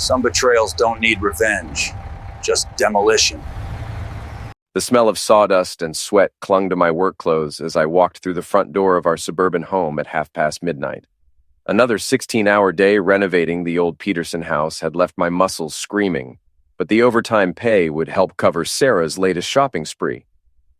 Some betrayals don't need revenge, just demolition. The smell of sawdust and sweat clung to my work clothes as I walked through the front door of our suburban home at midnight. Another 16-hour day renovating the old Peterson house had left my muscles screaming, but the overtime pay would help cover Sarah's latest shopping spree.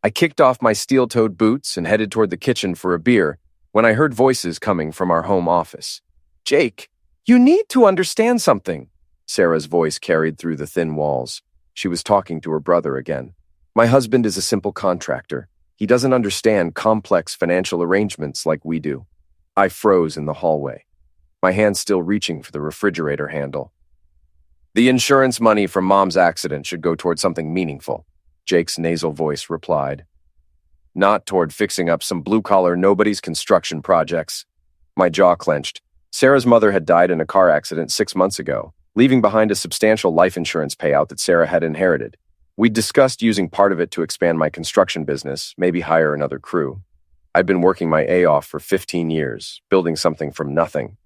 I kicked off my steel-toed boots and headed toward the kitchen for a beer when I heard voices coming from our home office. "Jake, you need to understand something." Sarah's voice carried through the thin walls. She was talking to her brother again. "My husband is a simple contractor. He doesn't understand complex financial arrangements like we do." I froze in the hallway, my hand still reaching for the refrigerator handle. "The insurance money from Mom's accident should go toward something meaningful," Jake's nasal voice replied. "Not toward fixing up some blue-collar nobody's construction projects." My jaw clenched. Sarah's mother had died in a car accident 6 months ago, leaving behind a substantial life insurance payout that Sarah had inherited. We'd discussed using part of it to expand my construction business, maybe hire another crew. I'd been working my A off for 15 years, building something from nothing.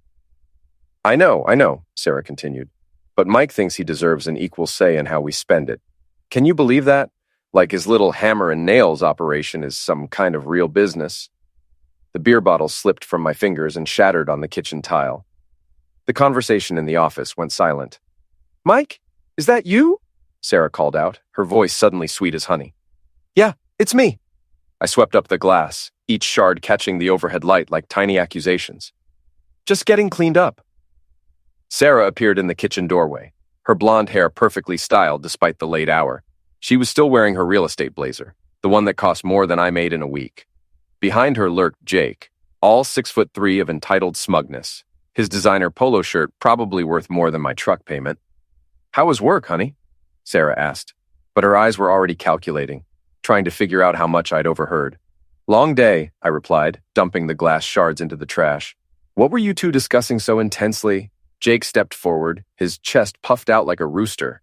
I know, Sarah continued. "But Mike thinks he deserves an equal say in how we spend it. Can you believe that? Like his little hammer and nails operation is some kind of real business." The beer bottle slipped from my fingers and shattered on the kitchen tile. The conversation in the office went silent. "Mike, is that you?" Sarah called out, her voice suddenly sweet as honey. "Yeah, it's me." I swept up the glass, each shard catching the overhead light like tiny accusations. "Just getting cleaned up." Sarah appeared in the kitchen doorway, her blonde hair perfectly styled despite the late hour. She was still wearing her real estate blazer, the one that cost more than I made in a week. Behind her lurked Jake, all 6'3" of entitled smugness, his designer polo shirt probably worth more than my truck payment. "How was work, honey?" Sarah asked, but her eyes were already calculating, trying to figure out how much I'd overheard. "Long day," I replied, dumping the glass shards into the trash. "What were you two discussing so intensely?" Jake stepped forward, his chest puffed out like a rooster.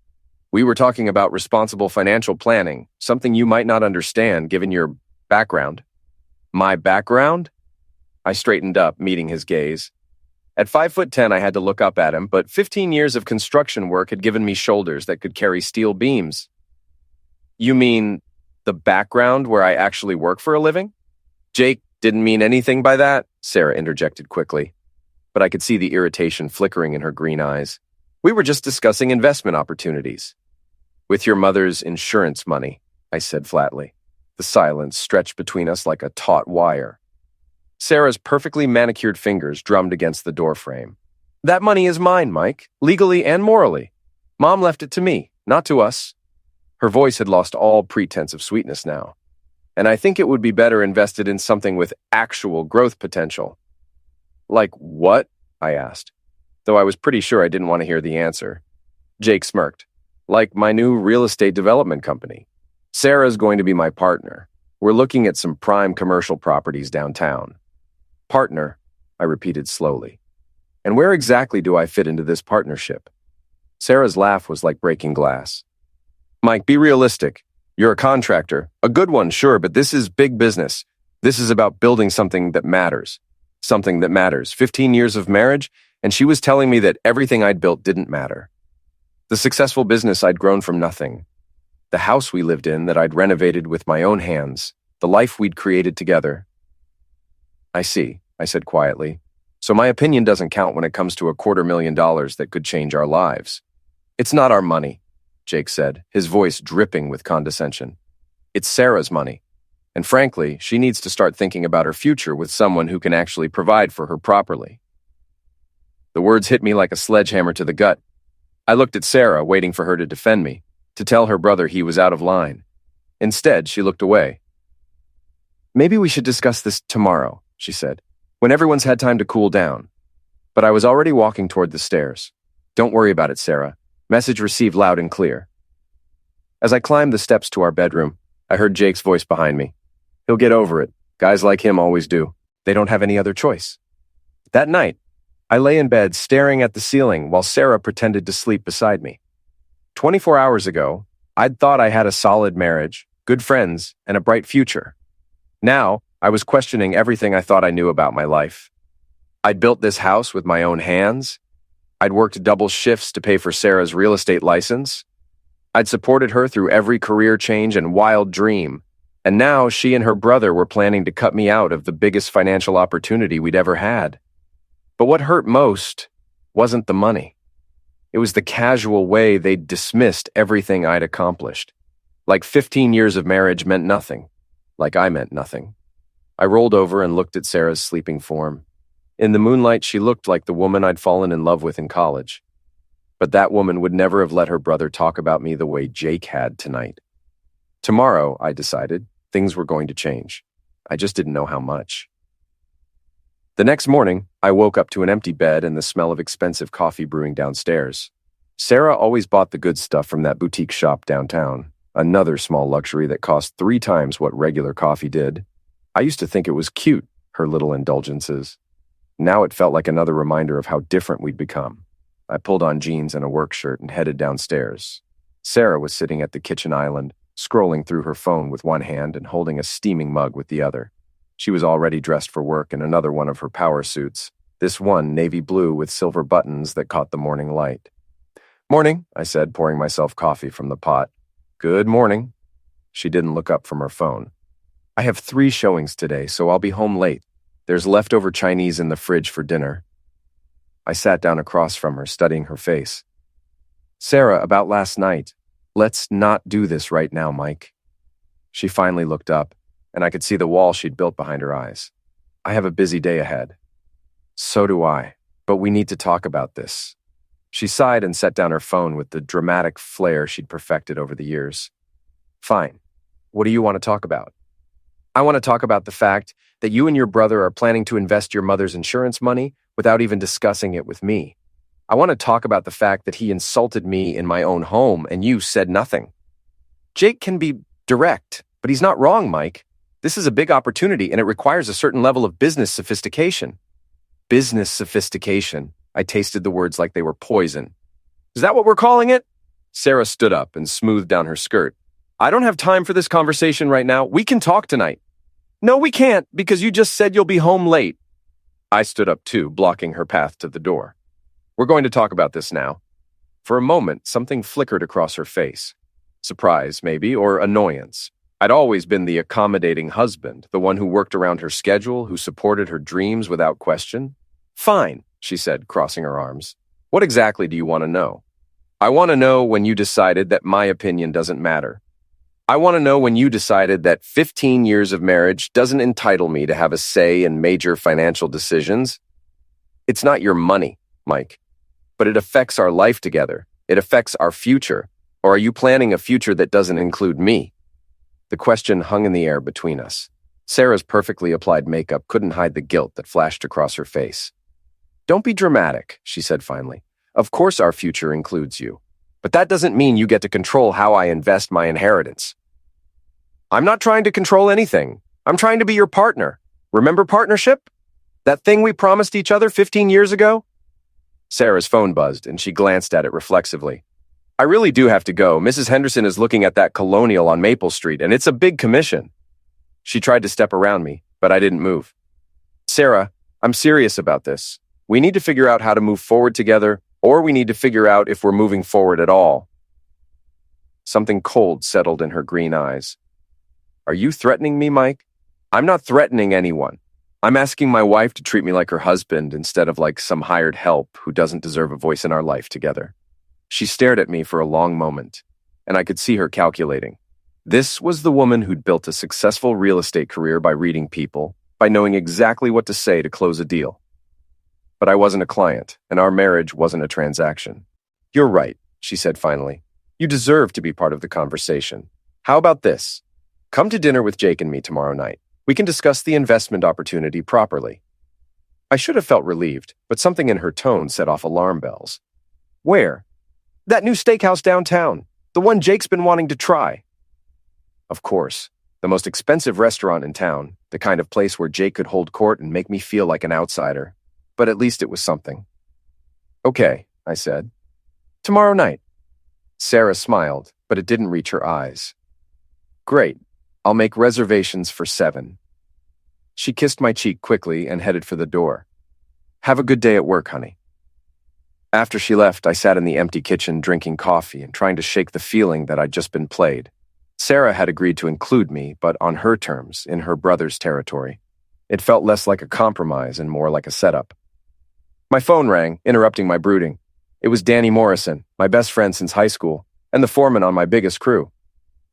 "We were talking about responsible financial planning, something you might not understand given your background." "My background?" I straightened up, meeting his gaze. At 5'10", I had to look up at him, but 15 years of construction work had given me shoulders that could carry steel beams. "You mean the background where I actually work for a living?" "Jake didn't mean anything by that," Sarah interjected quickly, but I could see the irritation flickering in her green eyes. "We were just discussing investment opportunities." "With your mother's insurance money," I said flatly. The silence stretched between us like a taut wire. Sarah's perfectly manicured fingers drummed against the doorframe. "That money is mine, Mike, legally and morally. Mom left it to me, not to us." Her voice had lost all pretense of sweetness now. "And I think it would be better invested in something with actual growth potential." "Like what?" I asked, though I was pretty sure I didn't want to hear the answer. Jake smirked. "Like my new real estate development company. Sarah's going to be my partner. We're looking at some prime commercial properties downtown." "Partner," I repeated slowly. "And where exactly do I fit into this partnership?" Sarah's laugh was like breaking glass. "Mike, be realistic. You're a contractor. A good one, sure, but this is big business. This is about building something that matters. Something that matters. 15 years of marriage, and she was telling me that everything I'd built didn't matter. The successful business I'd grown from nothing. The house we lived in that I'd renovated with my own hands. The life we'd created together." "I see," I said quietly. "So my opinion doesn't count when it comes to $250,000 that could change our lives." "It's not our money," Jake said, his voice dripping with condescension. "It's Sarah's money. And frankly, she needs to start thinking about her future with someone who can actually provide for her properly." The words hit me like a sledgehammer to the gut. I looked at Sarah, waiting for her to defend me, to tell her brother he was out of line. Instead, she looked away. "Maybe we should discuss this tomorrow," she said, "when everyone's had time to cool down." But I was already walking toward the stairs. "Don't worry about it, Sarah. Message received loud and clear." As I climbed the steps to our bedroom, I heard Jake's voice behind me. "He'll get over it. Guys like him always do. They don't have any other choice." That night, I lay in bed staring at the ceiling while Sarah pretended to sleep beside me. 24 hours ago, I'd thought I had a solid marriage, good friends, and a bright future. Now, I was questioning everything I thought I knew about my life. I'd built this house with my own hands. I'd worked double shifts to pay for Sarah's real estate license. I'd supported her through every career change and wild dream. And now she and her brother were planning to cut me out of the biggest financial opportunity we'd ever had. But what hurt most wasn't the money. It was the casual way they'd dismissed everything I'd accomplished. Like 15 years of marriage meant nothing. Like I meant nothing. I rolled over and looked at Sarah's sleeping form. In the moonlight, she looked like the woman I'd fallen in love with in college. But that woman would never have let her brother talk about me the way Jake had tonight. Tomorrow, I decided, things were going to change. I just didn't know how much. The next morning, I woke up to an empty bed and the smell of expensive coffee brewing downstairs. Sarah always bought the good stuff from that boutique shop downtown, another small luxury that cost 3 times what regular coffee did. I used to think it was cute, her little indulgences. Now it felt like another reminder of how different we'd become. I pulled on jeans and a work shirt and headed downstairs. Sarah was sitting at the kitchen island, scrolling through her phone with one hand and holding a steaming mug with the other. She was already dressed for work in another one of her power suits, this one navy blue with silver buttons that caught the morning light. "Morning," I said, pouring myself coffee from the pot. "Good morning." She didn't look up from her phone. "I have 3 showings today, so I'll be home late. There's leftover Chinese in the fridge for dinner." I sat down across from her, studying her face. "Sarah, about last night. Let's not do this right now, Mike." She finally looked up, and I could see the wall she'd built behind her eyes. "I have a busy day ahead." "So do I, but we need to talk about this." She sighed and set down her phone with the dramatic flair she'd perfected over the years. "Fine. What do you want to talk about?" "I want to talk about the fact that you and your brother are planning to invest your mother's insurance money without even discussing it with me. I want to talk about the fact that he insulted me in my own home and you said nothing. Jake can be direct, but he's not wrong, Mike. This is a big opportunity and it requires a certain level of business sophistication." Business sophistication. I tasted the words like they were poison. "Is that what we're calling it?" Sarah stood up and smoothed down her skirt. "I don't have time for this conversation right now. We can talk tonight." "No, we can't, because you just said you'll be home late." I stood up too, blocking her path to the door. "We're going to talk about this now." For a moment, something flickered across her face. Surprise, maybe, or annoyance. I'd always been the accommodating husband, the one who worked around her schedule, who supported her dreams without question. "Fine," she said, crossing her arms. "What exactly do you want to know?" "I want to know when you decided that my opinion doesn't matter. I want to know when you decided that 15 years of marriage doesn't entitle me to have a say in major financial decisions. It's not your money, Mike, but it affects our life together. It affects our future. Or are you planning a future that doesn't include me?" The question hung in the air between us. Sarah's perfectly applied makeup couldn't hide the guilt that flashed across her face. "Don't be dramatic," she said finally. "Of course our future includes you. But that doesn't mean you get to control how I invest my inheritance." "I'm not trying to control anything. I'm trying to be your partner. Remember partnership? That thing we promised each other 15 years ago?" Sarah's phone buzzed, and she glanced at it reflexively. "I really do have to go. Mrs. Henderson is looking at that colonial on Maple Street, and it's a big commission." She tried to step around me, but I didn't move. "Sarah, I'm serious about this. We need to figure out how to move forward together, or we need to figure out if we're moving forward at all." Something cold settled in her green eyes. "Are you threatening me, Mike?" "I'm not threatening anyone. I'm asking my wife to treat me like her husband instead of like some hired help who doesn't deserve a voice in our life together." She stared at me for a long moment, and I could see her calculating. This was the woman who'd built a successful real estate career by reading people, by knowing exactly what to say to close a deal. But I wasn't a client, and our marriage wasn't a transaction. "You're right," she said finally. "You deserve to be part of the conversation. How about this? Come to dinner with Jake and me tomorrow night. We can discuss the investment opportunity properly." I should have felt relieved, but something in her tone set off alarm bells. "Where?" "That new steakhouse downtown, the one Jake's been wanting to try." Of course, the most expensive restaurant in town, the kind of place where Jake could hold court and make me feel like an outsider. But at least it was something. "Okay," I said. "Tomorrow night." Sarah smiled, but it didn't reach her eyes. "Great. I'll make reservations for 7. She kissed my cheek quickly and headed for the door. "Have a good day at work, honey." After she left, I sat in the empty kitchen drinking coffee and trying to shake the feeling that I'd just been played. Sarah had agreed to include me, but on her terms, in her brother's territory. It felt less like a compromise and more like a setup. My phone rang, interrupting my brooding. It was Danny Morrison, my best friend since high school, and the foreman on my biggest crew.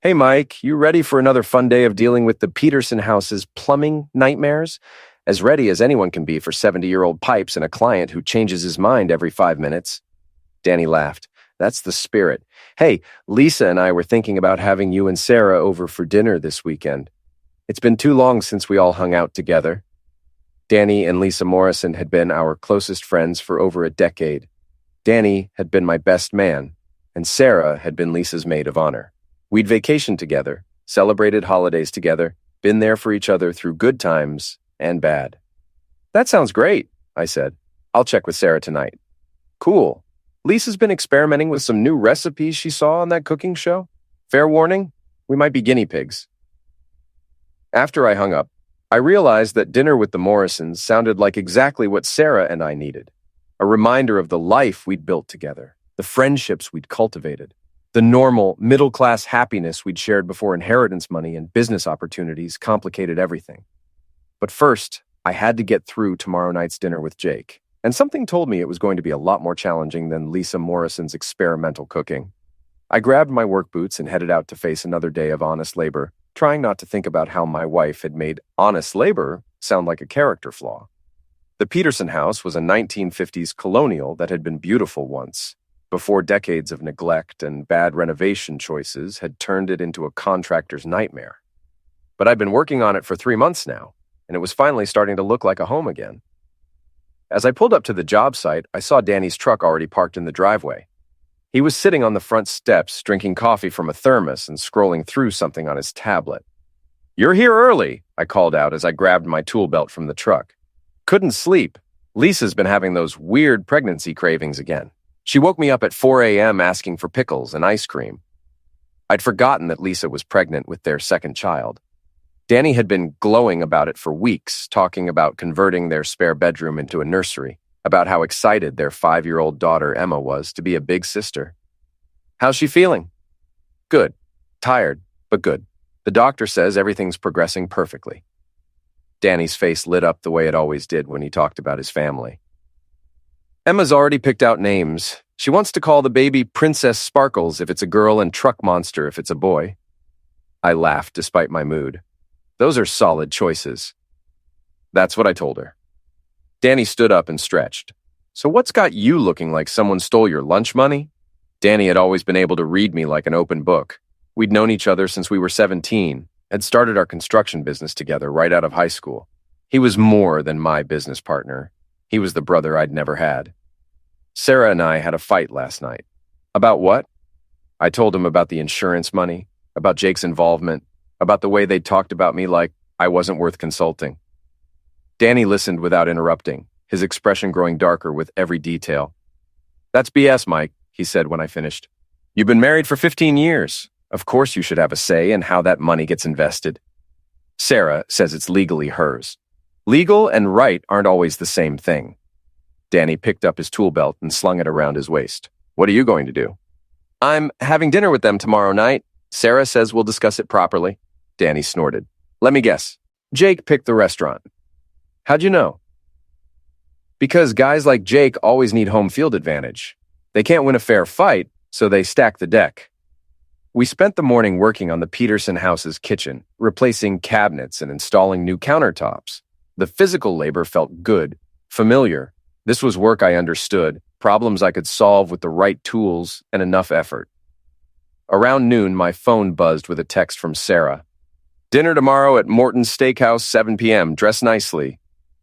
"Hey Mike, you ready for another fun day of dealing with the Peterson house's plumbing nightmares? As ready as anyone can be for 70-year-old pipes and a client who changes his mind every 5 minutes." Danny laughed. "That's the spirit. Hey, Lisa and I were thinking about having you and Sarah over for dinner this weekend. It's been too long since we all hung out together." Danny and Lisa Morrison had been our closest friends for over a decade. Danny had been my best man, and Sarah had been Lisa's maid of honor. We'd vacationed together, celebrated holidays together, been there for each other through good times and bad. "That sounds great," I said. "I'll check with Sarah tonight." "Cool. Lisa's been experimenting with some new recipes she saw on that cooking show. Fair warning, we might be guinea pigs." After I hung up, I realized that dinner with the Morrisons sounded like exactly what Sarah and I needed. A reminder of the life we'd built together, the friendships we'd cultivated, the normal, middle-class happiness we'd shared before inheritance money and business opportunities complicated everything. But first, I had to get through tomorrow night's dinner with Jake, and something told me it was going to be a lot more challenging than Lisa Morrison's experimental cooking. I grabbed my work boots and headed out to face another day of honest labor, trying not to think about how my wife had made honest labor sound like a character flaw. The Peterson house was a 1950s colonial that had been beautiful once, before decades of neglect and bad renovation choices had turned it into a contractor's nightmare. But I'd been working on it for 3 months now, and it was finally starting to look like a home again. As I pulled up to the job site, I saw Danny's truck already parked in the driveway. He was sitting on the front steps, drinking coffee from a thermos and scrolling through something on his tablet. "You're here early," I called out as I grabbed my tool belt from the truck. "Couldn't sleep. Lisa's been having those weird pregnancy cravings again. She woke me up at 4 a.m. asking for pickles and ice cream." I'd forgotten that Lisa was pregnant with their second child. Danny had been glowing about it for weeks, talking about converting their spare bedroom into a nursery, about how excited their 5-year-old daughter Emma was to be a big sister. "How's she feeling?" "Good. Tired, but good. The doctor says everything's progressing perfectly." Danny's face lit up the way it always did when he talked about his family. "Emma's already picked out names. She wants to call the baby Princess Sparkles if it's a girl and Truck Monster if it's a boy." I laughed despite my mood. "Those are solid choices." That's what I told her. Danny stood up and stretched. "So what's got you looking like someone stole your lunch money?" Danny had always been able to read me like an open book. We'd known each other since we were 17, had started our construction business together right out of high school. He was more than my business partner. He was the brother I'd never had. Sarah and I had a fight last night. About what? I told him about the insurance money, about Jake's involvement, about the way they talked about me like I wasn't worth consulting. Danny listened without interrupting, his expression growing darker with every detail. "That's BS, Mike," he said when I finished. "You've been married for 15 years. Of course you should have a say in how that money gets invested. Sarah says it's legally hers. Legal and right aren't always the same thing." Danny picked up his tool belt and slung it around his waist. "What are you going to do?" "I'm having dinner with them tomorrow night. Sarah says we'll discuss it properly." Danny snorted. "Let me guess. Jake picked the restaurant." "How'd you know?" "Because guys like Jake always need home field advantage. They can't win a fair fight, so they stack the deck." We spent the morning working on the Peterson house's kitchen, replacing cabinets and installing new countertops. The physical labor felt good, familiar. This was work I understood, problems I could solve with the right tools and enough effort. Around noon, my phone buzzed with a text from Sarah. "Dinner tomorrow at Morton's Steakhouse, 7 p.m. Dress nicely."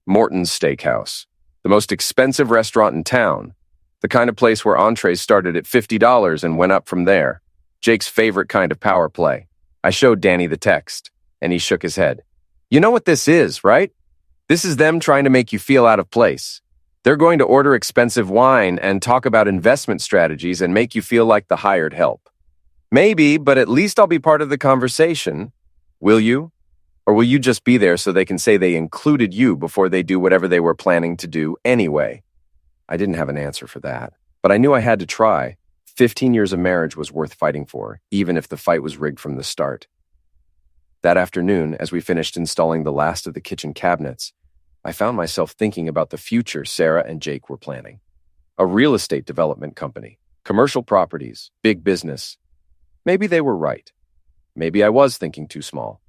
Morton's Steakhouse, the most expensive restaurant in town, the kind of place where entrees started at $50 and went up from there. Jake's favorite kind of power play. I showed Danny the text, and he shook his head. "You know what this is, right? This is them trying to make you feel out of place. They're going to order expensive wine and talk about investment strategies and make you feel like the hired help. Maybe, but at least I'll be part of the conversation. Will you? Or will you just be there so they can say they included you before they do whatever they were planning to do anyway?" I didn't have an answer for that. But I knew I had to try. 15 years of marriage was worth fighting for, even if the fight was rigged from the start. That afternoon, as we finished installing the last of the kitchen cabinets, I found myself thinking about the future Sarah and Jake were planning. A real estate development company, commercial properties, big business. Maybe they were right. Maybe I was thinking too small.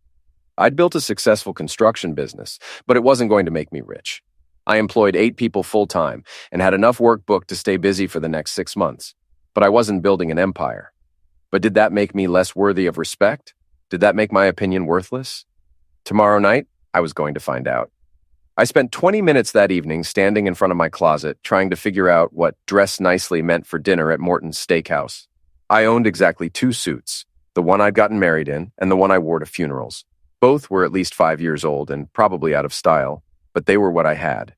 I'd built a successful construction business, but it wasn't going to make me rich. I employed 8 people full-time and had enough work booked to stay busy for the next 6 months. But I wasn't building an empire. But did that make me less worthy of respect? Did that make my opinion worthless? Tomorrow night, I was going to find out. I spent 20 minutes that evening standing in front of my closet trying to figure out what dress nicely meant for dinner at Morton's Steakhouse. I owned exactly 2 suits, the one I'd gotten married in and the one I wore to funerals. Both were at least 5 years old and probably out of style, but they were what I had.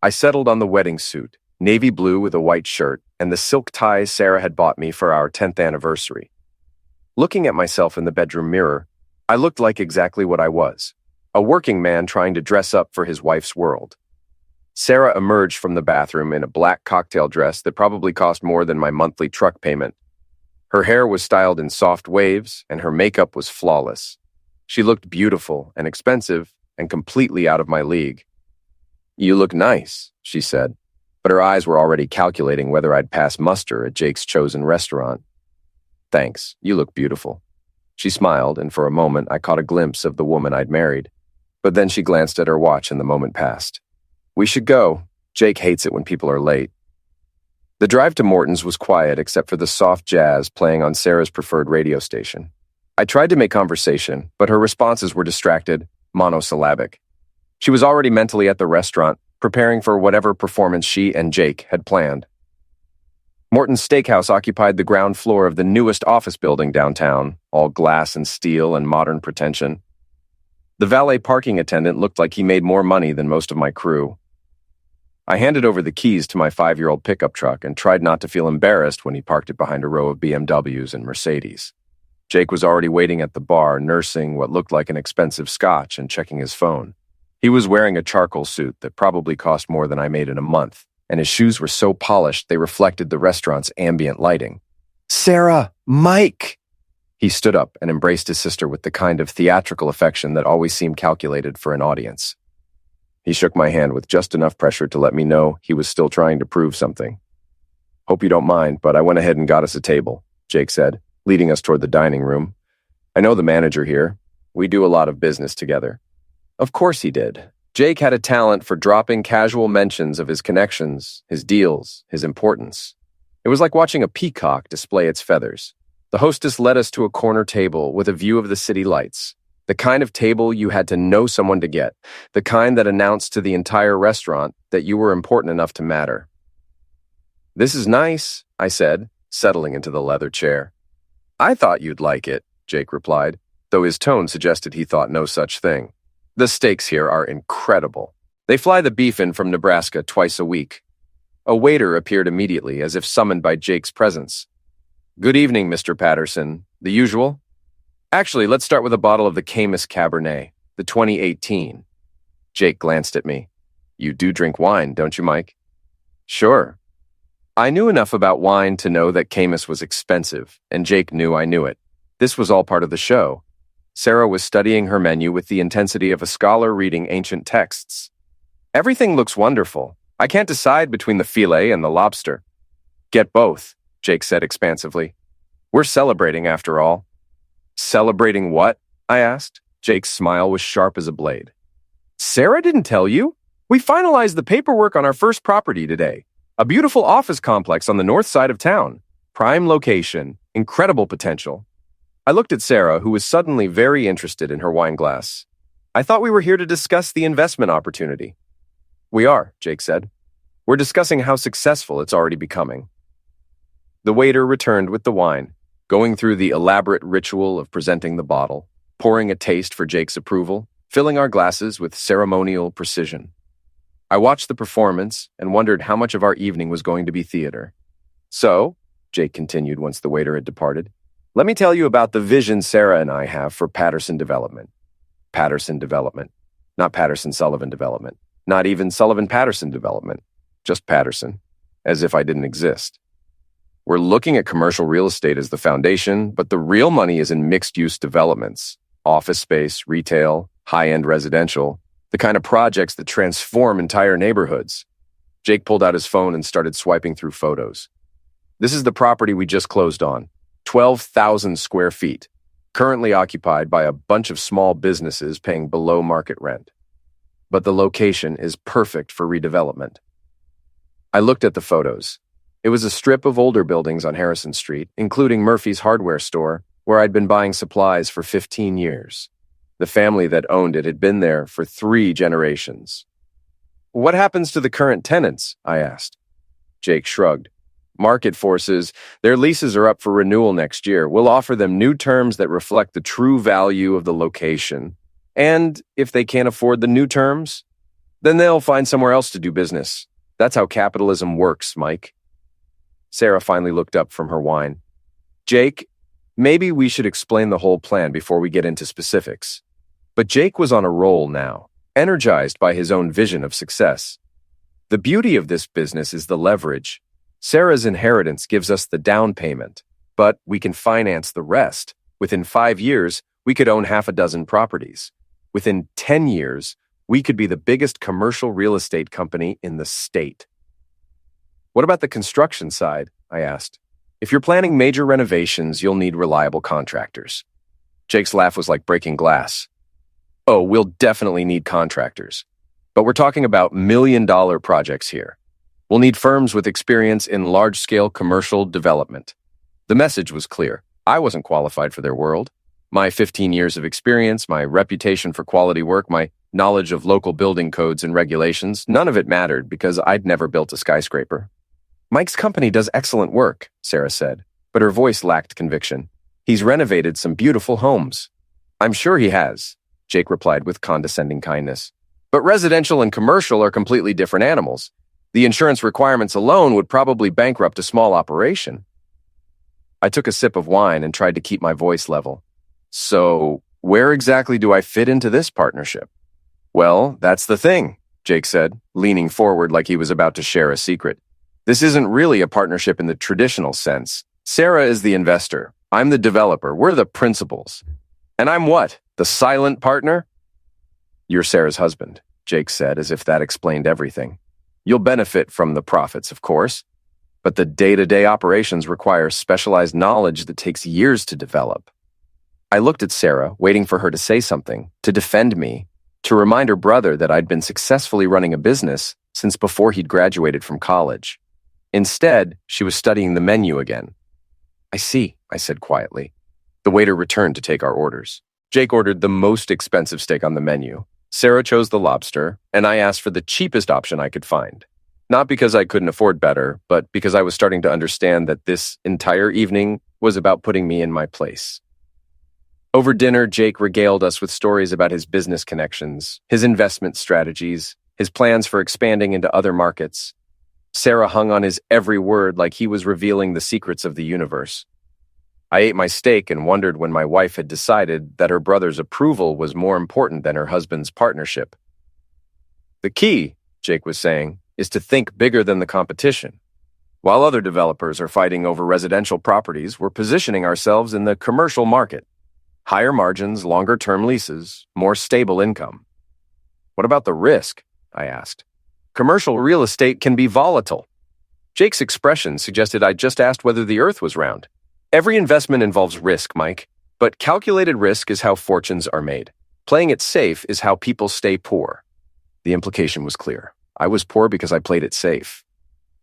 I settled on the wedding suit, navy blue with a white shirt, and the silk ties Sarah had bought me for our 10th anniversary. Looking at myself in the bedroom mirror, I looked like exactly what I was, a working man trying to dress up for his wife's world. Sarah emerged from the bathroom in a black cocktail dress that probably cost more than my monthly truck payment. Her hair was styled in soft waves, and her makeup was flawless. She looked beautiful and expensive and completely out of my league. "You look nice," she said, but her eyes were already calculating whether I'd pass muster at Jake's chosen restaurant. "Thanks, you look beautiful." She smiled, and for a moment I caught a glimpse of the woman I'd married. But then she glanced at her watch and the moment passed. "We should go. Jake hates it when people are late." The drive to Morton's was quiet except for the soft jazz playing on Sarah's preferred radio station. I tried to make conversation, but her responses were distracted, monosyllabic. She was already mentally at the restaurant, preparing for whatever performance she and Jake had planned. Morton's Steakhouse occupied the ground floor of the newest office building downtown, all glass and steel and modern pretension. The valet parking attendant looked like he made more money than most of my crew. I handed over the keys to my 5-year-old pickup truck and tried not to feel embarrassed when he parked it behind a row of BMWs and Mercedes. Jake was already waiting at the bar, nursing what looked like an expensive scotch and checking his phone. He was wearing a charcoal suit that probably cost more than I made in a month, and his shoes were so polished they reflected the restaurant's ambient lighting. "Sarah! Mike!" He stood up and embraced his sister with the kind of theatrical affection that always seemed calculated for an audience. He shook my hand with just enough pressure to let me know he was still trying to prove something. "Hope you don't mind, but I went ahead and got us a table," Jake said, leading us toward the dining room. "I know the manager here. We do a lot of business together." Of course he did. Jake had a talent for dropping casual mentions of his connections, his deals, his importance. It was like watching a peacock display its feathers. The hostess led us to a corner table with a view of the city lights, the kind of table you had to know someone to get, the kind that announced to the entire restaurant that you were important enough to matter. "This is nice," I said, settling into the leather chair. "I thought you'd like it," Jake replied, though his tone suggested he thought no such thing. "The steaks here are incredible. They fly the beef in from Nebraska twice a week." A waiter appeared immediately, as if summoned by Jake's presence. "Good evening, Mr. Patterson. The usual?" "Actually, let's start with a bottle of the Caymus Cabernet, the 2018. Jake glanced at me. "You do drink wine, don't you, Mike?" "Sure." I knew enough about wine to know that Caymus was expensive, and Jake knew I knew it. This was all part of the show. Sarah was studying her menu with the intensity of a scholar reading ancient texts. "Everything looks wonderful. I can't decide between the filet and the lobster." "Get both," Jake said expansively. "We're celebrating, after all." "Celebrating what?" I asked. Jake's smile was sharp as a blade. "Sarah didn't tell you? We finalized the paperwork on our first property today. A beautiful office complex on the north side of town. Prime location, incredible potential." I looked at Sarah, who was suddenly very interested in her wine glass. "I thought we were here to discuss the investment opportunity." "We are," Jake said. "We're discussing how successful it's already becoming." The waiter returned with the wine, going through the elaborate ritual of presenting the bottle, pouring a taste for Jake's approval, filling our glasses with ceremonial precision. I watched the performance and wondered how much of our evening was going to be theater. "So," Jake continued once the waiter had departed, "let me tell you about the vision Sarah and I have for Patterson Development." Patterson Development. Not Patterson-Sullivan Development. Not even Sullivan-Patterson Development. Just Patterson. as if I didn't exist. We're looking at commercial real estate as the foundation, but the real money is in mixed-use developments, office space, retail, high-end residential, the kind of projects that transform entire neighborhoods. Jake pulled out his phone and started swiping through photos. This is the property we just closed on, 12,000 square feet, currently occupied by a bunch of small businesses paying below market rent. But the location is perfect for redevelopment. I looked at the photos. It was a strip of older buildings on Harrison Street, including Murphy's hardware store, where I'd been buying supplies for 15 years. The family that owned it had been there for 3 generations. "What happens to the current tenants?" I asked. Jake shrugged. "Market forces, their leases are up for renewal next year. We'll offer them new terms that reflect the true value of the location. And if they can't afford the new terms, then they'll find somewhere else to do business. That's how capitalism works, Mike." Sarah finally looked up from her wine. "Jake, maybe we should explain the whole plan before we get into specifics." But Jake was on a roll now, energized by his own vision of success. "The beauty of this business is the leverage. Sarah's inheritance gives us the down payment, but we can finance the rest. Within 5 years, we could own 6 properties. Within 10 years, we could be the biggest commercial real estate company in the state." "What about the construction side?" I asked. "If you're planning major renovations, you'll need reliable contractors." Jake's laugh was like breaking glass. "Oh, we'll definitely need contractors. But we're talking about million-dollar projects here. We'll need firms with experience in large-scale commercial development." The message was clear. I wasn't qualified for their world. My 15 years of experience, my reputation for quality work, my knowledge of local building codes and regulations, none of it mattered because I'd never built a skyscraper. "Mike's company does excellent work," Sarah said, but her voice lacked conviction. "He's renovated some beautiful homes." "I'm sure he has," Jake replied with condescending kindness. "But residential and commercial are completely different animals. The insurance requirements alone would probably bankrupt a small operation." I took a sip of wine and tried to keep my voice level. "So, where exactly do I fit into this partnership?" "Well, that's the thing," Jake said, leaning forward like he was about to share a secret. "This isn't really a partnership in the traditional sense. Sarah is the investor. I'm the developer. We're the principals. And I'm what? The silent partner?" "You're Sarah's husband," Jake said, as if that explained everything. "You'll benefit from the profits, of course, but the day-to-day operations require specialized knowledge that takes years to develop." I looked at Sarah, waiting for her to say something, to defend me, to remind her brother that I'd been successfully running a business since before he'd graduated from college. Instead, she was studying the menu again. "I see," I said quietly. The waiter returned to take our orders. Jake ordered the most expensive steak on the menu. Sarah chose the lobster, and I asked for the cheapest option I could find. Not because I couldn't afford better, but because I was starting to understand that this entire evening was about putting me in my place. Over dinner, Jake regaled us with stories about his business connections, his investment strategies, his plans for expanding into other markets. Sarah hung on his every word like he was revealing the secrets of the universe. I ate my steak and wondered when my wife had decided that her brother's approval was more important than her husband's partnership. "The key," Jake was saying, "is to think bigger than the competition. While other developers are fighting over residential properties, we're positioning ourselves in the commercial market. Higher margins, longer-term leases, more stable income." "What about the risk?" I asked. "Commercial real estate can be volatile." Jake's expression suggested I'd just asked whether the earth was round. "Every investment involves risk, Mike, but calculated risk is how fortunes are made. Playing it safe is how people stay poor." The implication was clear. I was poor because I played it safe.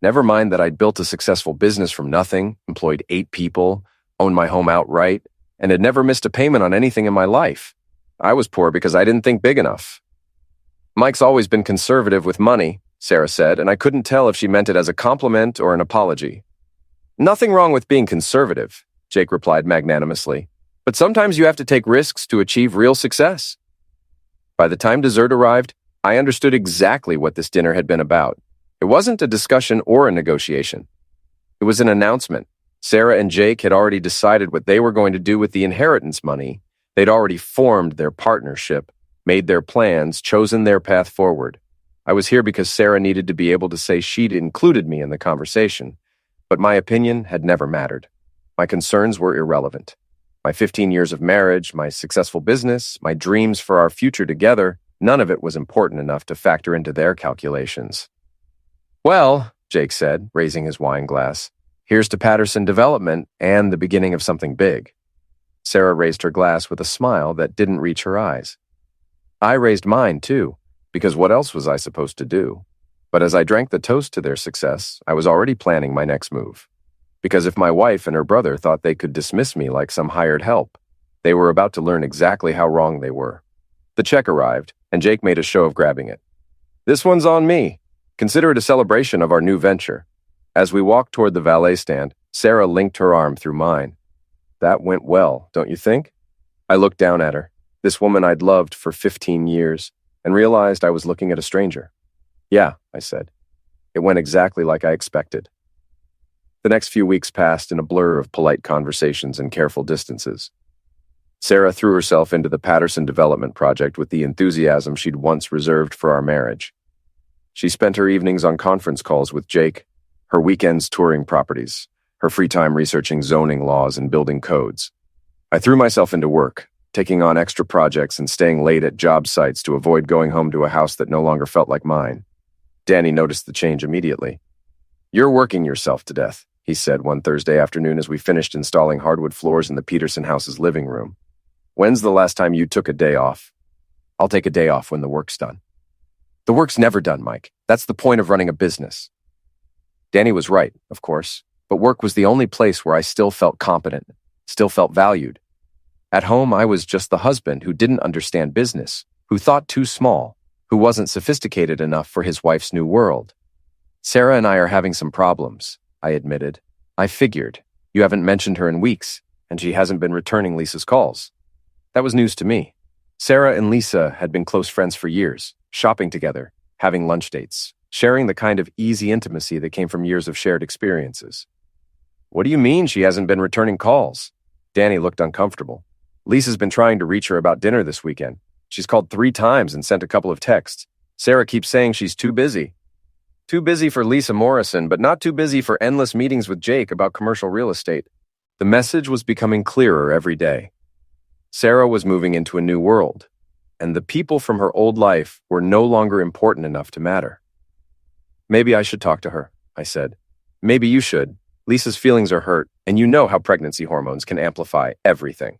Never mind that I'd built a successful business from nothing, employed 8 people, owned my home outright, and had never missed a payment on anything in my life. I was poor because I didn't think big enough. "Mike's always been conservative with money," Sarah said, and I couldn't tell if she meant it as a compliment or an apology. "Nothing wrong with being conservative," Jake replied magnanimously, "but sometimes you have to take risks to achieve real success." By the time dessert arrived, I understood exactly what this dinner had been about. It wasn't a discussion or a negotiation. It was an announcement. Sarah and Jake had already decided what they were going to do with the inheritance money. They'd already formed their partnership, made their plans, chosen their path forward. I was here because Sarah needed to be able to say she'd included me in the conversation, but my opinion had never mattered. My concerns were irrelevant. My 15 years of marriage, my successful business, my dreams for our future together, none of it was important enough to factor into their calculations. "Well," Jake said, raising his wine glass, "here's to Patterson Development and the beginning of something big." Sarah raised her glass with a smile that didn't reach her eyes. I raised mine, too, because what else was I supposed to do? But as I drank the toast to their success, I was already planning my next move. Because if my wife and her brother thought they could dismiss me like some hired help, they were about to learn exactly how wrong they were. The check arrived, and Jake made a show of grabbing it. "This one's on me. Consider it a celebration of our new venture." As we walked toward the valet stand, Sarah linked her arm through mine. That went well, don't you think? I looked down at her, this woman I'd loved for 15 years, and realized I was looking at a stranger. "Yeah," I said. It went exactly like I expected. The next few weeks passed in a blur of polite conversations and careful distances. Sarah threw herself into the Patterson Development project with the enthusiasm she'd once reserved for our marriage. She spent her evenings on conference calls with Jake, her weekends touring properties, her free time researching zoning laws and building codes. I threw myself into work, taking on extra projects and staying late at job sites to avoid going home to a house that no longer felt like mine. Danny noticed the change immediately. "You're working yourself to death," he said one Thursday afternoon as we finished installing hardwood floors in the Peterson house's living room. "When's the last time you took a day off?" "I'll take a day off when the work's done." "The work's never done, Mike. That's the point of running a business." Danny was right, of course, but work was the only place where I still felt competent, still felt valued. At home, I was just the husband who didn't understand business, who thought too small, who wasn't sophisticated enough for his wife's new world. "Sarah and I are having some problems," I admitted. "I figured. You haven't mentioned her in weeks, and she hasn't been returning Lisa's calls." That was news to me. Sarah and Lisa had been close friends for years, shopping together, having lunch dates, sharing the kind of easy intimacy that came from years of shared experiences. "What do you mean she hasn't been returning calls?" Danny looked uncomfortable. "Lisa's been trying to reach her about dinner this weekend. She's called 3 times and sent a couple of texts. Sarah keeps saying she's too busy. Too busy for Lisa Morrison, but not too busy for endless meetings with Jake about commercial real estate." The message was becoming clearer every day. Sarah was moving into a new world, and the people from her old life were no longer important enough to matter. "Maybe I should talk to her," I said. "Maybe you should. Lisa's feelings are hurt, and you know how pregnancy hormones can amplify everything."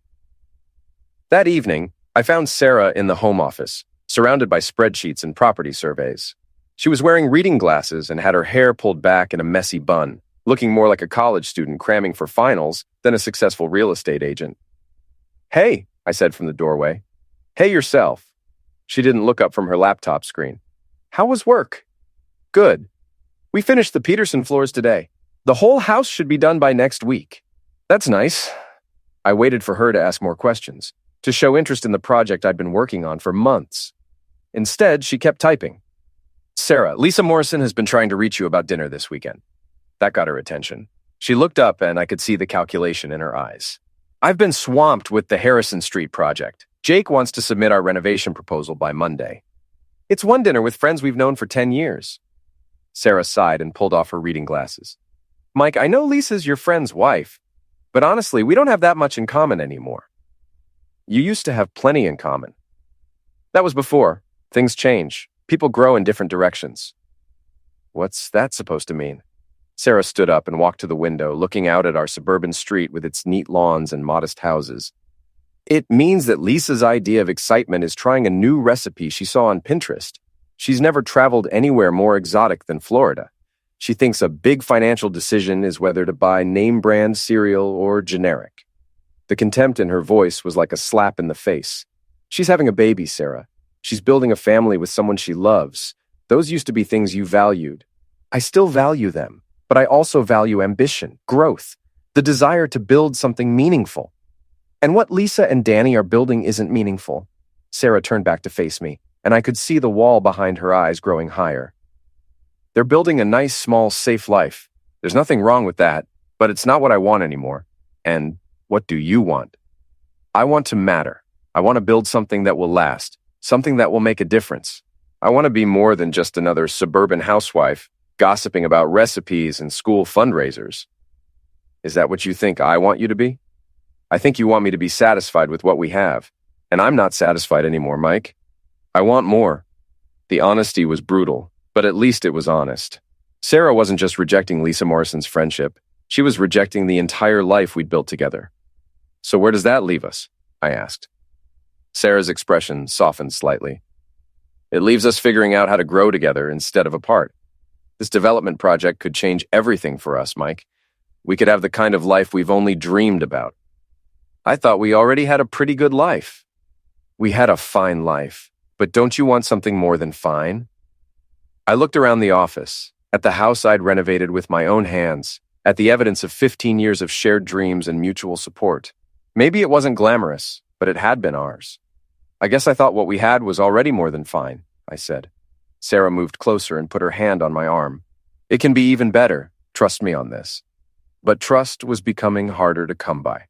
That evening, I found Sarah in the home office, surrounded by spreadsheets and property surveys. She was wearing reading glasses and had her hair pulled back in a messy bun, looking more like a college student cramming for finals than a successful real estate agent. "Hey," I said from the doorway. "Hey yourself." She didn't look up from her laptop screen. "How was work?" "Good. We finished the Peterson floors today. The whole house should be done by next week." "That's nice." I waited for her to ask more questions, to show interest in the project I'd been working on for months. Instead, she kept typing. "Sarah, Lisa Morrison has been trying to reach you about dinner this weekend." That got her attention. She looked up and I could see the calculation in her eyes. "I've been swamped with the Harrison Street project. Jake wants to submit our renovation proposal by Monday. It's one dinner with friends we've known for 10 years. Sarah sighed and pulled off her reading glasses. "Mike, I know Lisa's your friend's wife, but honestly, we don't have that much in common anymore." "You used to have plenty in common." "That was before. Things change. People grow in different directions." "What's that supposed to mean?" Sarah stood up and walked to the window, looking out at our suburban street with its neat lawns and modest houses. "It means that Lisa's idea of excitement is trying a new recipe she saw on Pinterest. She's never traveled anywhere more exotic than Florida. She thinks a big financial decision is whether to buy name-brand cereal or generic." The contempt in her voice was like a slap in the face. "She's having a baby, Sarah. She's building a family with someone she loves. Those used to be things you valued. I still value them, but I also value ambition, growth, the desire to build something meaningful. And what Lisa and Danny are building isn't meaningful." Sarah turned back to face me, and I could see the wall behind her eyes growing higher. "They're building a nice, small, safe life. There's nothing wrong with that, but it's not what I want anymore. And what do you want?" "I want to matter. I want to build something that will last, something that will make a difference." I want to be more than just another suburban housewife gossiping about recipes and school fundraisers. Is that what you think I want you to be? I think you want me to be satisfied with what we have, and I'm not satisfied anymore, Mike. I want more. The honesty was brutal, but at least it was honest. Sarah wasn't just rejecting Lisa Morrison's friendship. She was rejecting the entire life we'd built together. So where does that leave us? I asked. Sarah's expression softened slightly. It leaves us figuring out how to grow together instead of apart. This development project could change everything for us, Mike. We could have the kind of life we've only dreamed about. I thought we already had a pretty good life. We had a fine life, but don't you want something more than fine? I looked around the office, at the house I'd renovated with my own hands, at the evidence of 15 years of shared dreams and mutual support. Maybe it wasn't glamorous, but it had been ours. I guess I thought what we had was already more than fine, I said. Sarah moved closer and put her hand on my arm. It can be even better, trust me on this. But trust was becoming harder to come by.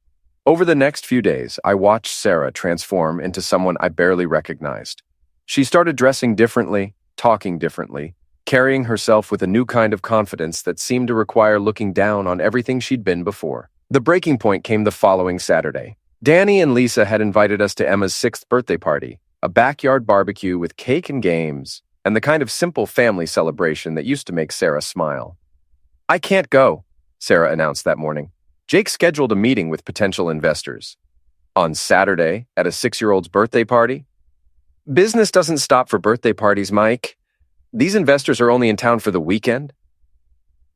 Over the next few days, I watched Sarah transform into someone I barely recognized. She started dressing differently, talking differently, carrying herself with a new kind of confidence that seemed to require looking down on everything she'd been before. The breaking point came the following Saturday. Danny and Lisa had invited us to Emma's 6th birthday party, a backyard barbecue with cake and games, and the kind of simple family celebration that used to make Sarah smile. I can't go, Sarah announced that morning. Jake scheduled a meeting with potential investors. On Saturday, at a 6-year-old's birthday party? Business doesn't stop for birthday parties, Mike. These investors are only in town for the weekend.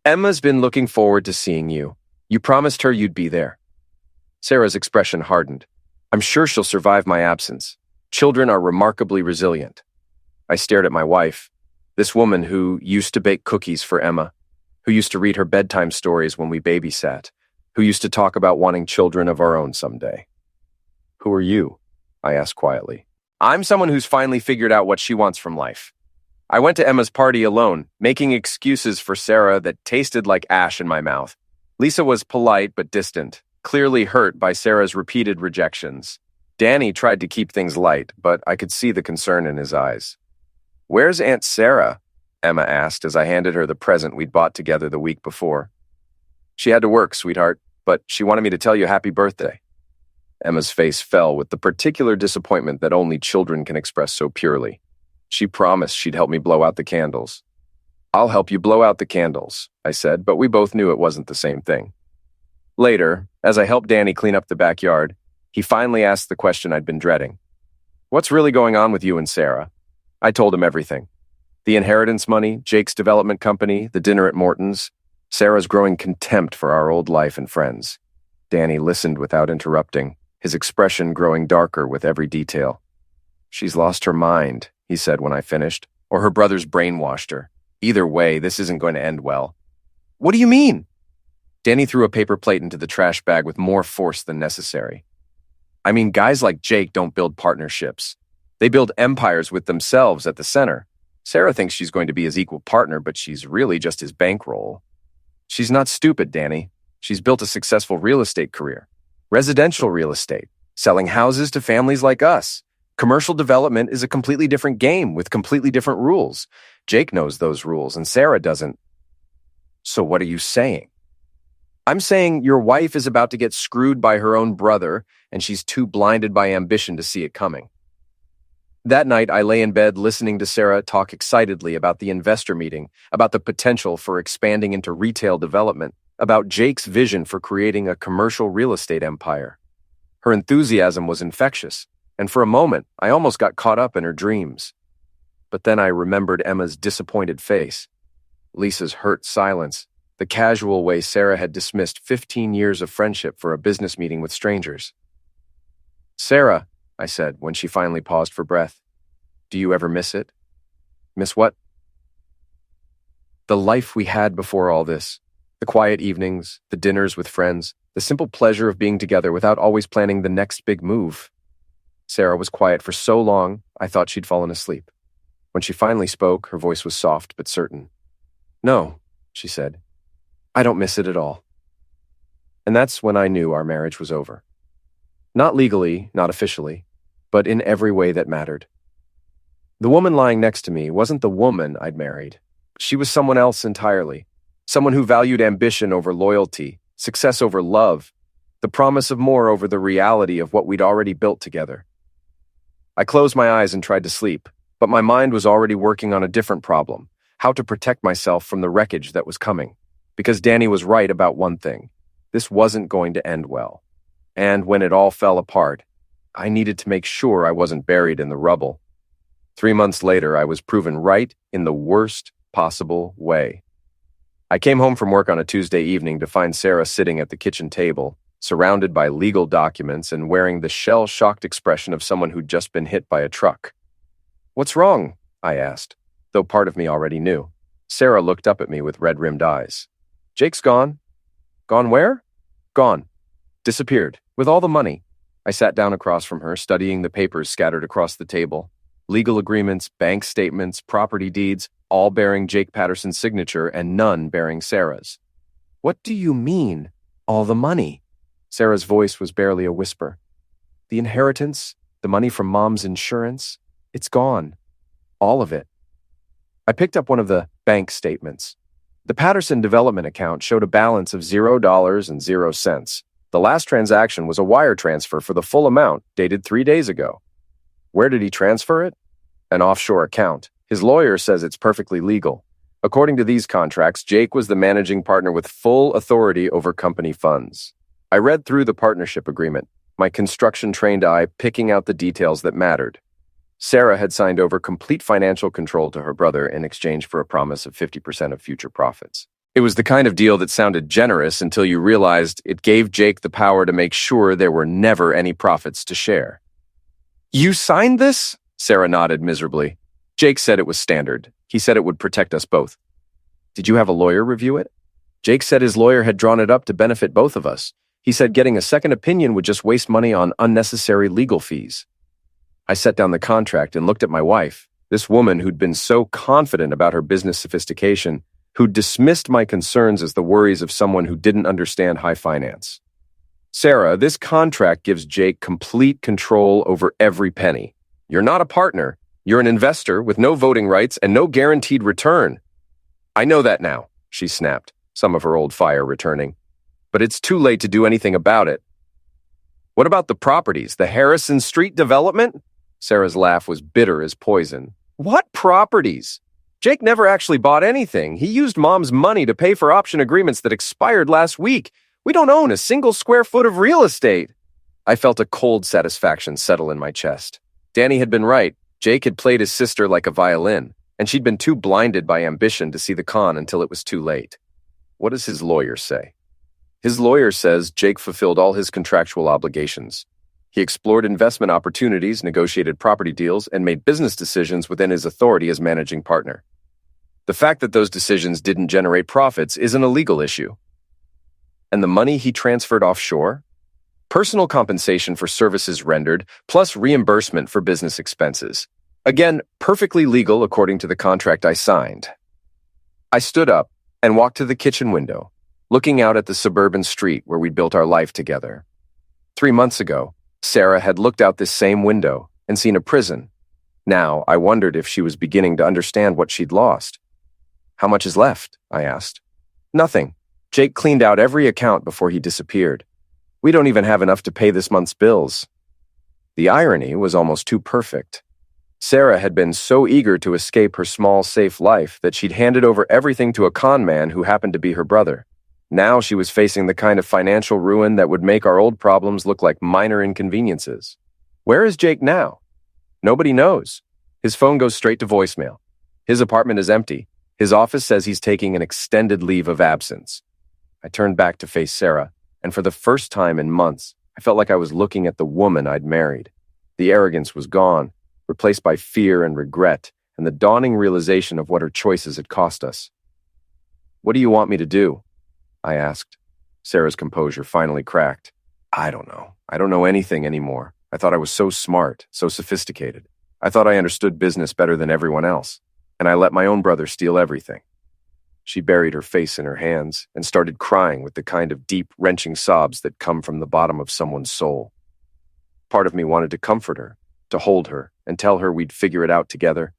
Emma's been looking forward to seeing you. You promised her you'd be there. Sarah's expression hardened. I'm sure she'll survive my absence. Children are remarkably resilient. I stared at my wife, this woman who used to bake cookies for Emma, who used to read her bedtime stories when we babysat, who used to talk about wanting children of our own someday. Who are you? I asked quietly. I'm someone who's finally figured out what she wants from life. I went to Emma's party alone, making excuses for Sarah that tasted like ash in my mouth. Lisa was polite but distant, clearly hurt by Sarah's repeated rejections. Danny tried to keep things light, but I could see the concern in his eyes. Where's Aunt Sarah? Emma asked as I handed her the present we'd bought together the week before. She had to work, sweetheart, but she wanted me to tell you happy birthday. Emma's face fell with the particular disappointment that only children can express so purely. She promised she'd help me blow out the candles. I'll help you blow out the candles, I said, but we both knew it wasn't the same thing. Later, as I helped Danny clean up the backyard, he finally asked the question I'd been dreading. What's really going on with you and Sarah? I told him everything. The inheritance money, Jake's development company, the dinner at Morton's, Sarah's growing contempt for our old life and friends. Danny listened without interrupting, his expression growing darker with every detail. She's lost her mind, he said when I finished, or her brother's brainwashed her. Either way, this isn't going to end well. What do you mean? Danny threw a paper plate into the trash bag with more force than necessary. I mean, guys like Jake don't build partnerships. They build empires with themselves at the center. Sarah thinks she's going to be his equal partner, but she's really just his bankroll. She's not stupid, Danny. She's built a successful real estate career. Residential real estate, selling houses to families like us. Commercial development is a completely different game with completely different rules. Jake knows those rules, and Sarah doesn't. So what are you saying? I'm saying your wife is about to get screwed by her own brother, and she's too blinded by ambition to see it coming. That night, I lay in bed listening to Sarah talk excitedly about the investor meeting, about the potential for expanding into retail development, about Jake's vision for creating a commercial real estate empire. Her enthusiasm was infectious, and for a moment, I almost got caught up in her dreams. But then I remembered Emma's disappointed face, Lisa's hurt silence, the casual way Sarah had dismissed 15 years of friendship for a business meeting with strangers. Sarah, I said when she finally paused for breath, do you ever miss it? Miss what? The life we had before all this. The quiet evenings, the dinners with friends, the simple pleasure of being together without always planning the next big move. Sarah was quiet for so long, I thought she'd fallen asleep. When she finally spoke, her voice was soft but certain. No, she said. I don't miss it at all. And that's when I knew our marriage was over. Not legally, not officially, but in every way that mattered. The woman lying next to me wasn't the woman I'd married. She was someone else entirely. Someone who valued ambition over loyalty, success over love, the promise of more over the reality of what we'd already built together. I closed my eyes and tried to sleep, but my mind was already working on a different problem: how to protect myself from the wreckage that was coming. Because Danny was right about one thing: this wasn't going to end well. And when it all fell apart, I needed to make sure I wasn't buried in the rubble. 3 months later, I was proven right in the worst possible way. I came home from work on a Tuesday evening to find Sarah sitting at the kitchen table, surrounded by legal documents and wearing the shell-shocked expression of someone who'd just been hit by a truck. "What's wrong?" I asked, though part of me already knew. Sarah looked up at me with red-rimmed eyes. "Jake's gone." "Gone where?" "Gone. Disappeared. With all the money." I sat down across from her, studying the papers scattered across the table. Legal agreements, bank statements, property deeds, all bearing Jake Patterson's signature and none bearing Sarah's. "What do you mean, all the money?" Sarah's voice was barely a whisper. "The inheritance, the money from Mom's insurance, it's gone. All of it." I picked up one of the bank statements. The Patterson development account showed a balance of $0.00. The last transaction was a wire transfer for the full amount, dated 3 days ago. Where did he transfer it? An offshore account. His lawyer says it's perfectly legal. According to these contracts, Jake was the managing partner with full authority over company funds. I read through the partnership agreement, my construction-trained eye picking out the details that mattered. Sarah had signed over complete financial control to her brother in exchange for a promise of 50% of future profits. It was the kind of deal that sounded generous until you realized it gave Jake the power to make sure there were never any profits to share. "You signed this?" Sarah nodded miserably. "Jake said it was standard. He said it would protect us both." "Did you have a lawyer review it?" "Jake said his lawyer had drawn it up to benefit both of us. He said getting a second opinion would just waste money on unnecessary legal fees." I set down the contract and looked at my wife, this woman who'd been so confident about her business sophistication, who'd dismissed my concerns as the worries of someone who didn't understand high finance. "Sarah, this contract gives Jake complete control over every penny. You're not a partner. You're an investor with no voting rights and no guaranteed return." "I know that now," she snapped, some of her old fire returning. "But it's too late to do anything about it." "What about the properties, the Harrison Street development?" Sarah's laugh was bitter as poison. "What properties? Jake never actually bought anything. He used Mom's money to pay for option agreements that expired last week. We don't own a single square foot of real estate." I felt a cold satisfaction settle in my chest. Danny had been right. Jake had played his sister like a violin, and she'd been too blinded by ambition to see the con until it was too late. What does his lawyer say? His lawyer says Jake fulfilled all his contractual obligations. He explored investment opportunities, negotiated property deals, and made business decisions within his authority as managing partner. The fact that those decisions didn't generate profits isn't a legal issue. And the money he transferred offshore? Personal compensation for services rendered, plus reimbursement for business expenses. Again, perfectly legal according to the contract I signed. I stood up and walked to the kitchen window, looking out at the suburban street where we'd built our life together. 3 months ago, Sarah had looked out this same window and seen a prison. Now, I wondered if she was beginning to understand what she'd lost. "How much is left?" I asked. "Nothing. Jake cleaned out every account before he disappeared. We don't even have enough to pay this month's bills." The irony was almost too perfect. Sarah had been so eager to escape her small, safe life that she'd handed over everything to a con man who happened to be her brother. Now she was facing the kind of financial ruin that would make our old problems look like minor inconveniences. Where is Jake now? Nobody knows. His phone goes straight to voicemail. His apartment is empty. His office says he's taking an extended leave of absence. I turned back to face Sarah, and for the first time in months, I felt like I was looking at the woman I'd married. The arrogance was gone, replaced by fear and regret, and the dawning realization of what her choices had cost us. "What do you want me to do?" I asked. Sarah's composure finally cracked. I don't know. I don't know anything anymore. I thought I was so smart, so sophisticated. I thought I understood business better than everyone else, and I let my own brother steal everything." She buried her face in her hands and started crying with the kind of deep, wrenching sobs that come from the bottom of someone's soul. Part of me wanted to comfort her, to hold her and tell her we'd figure it out together.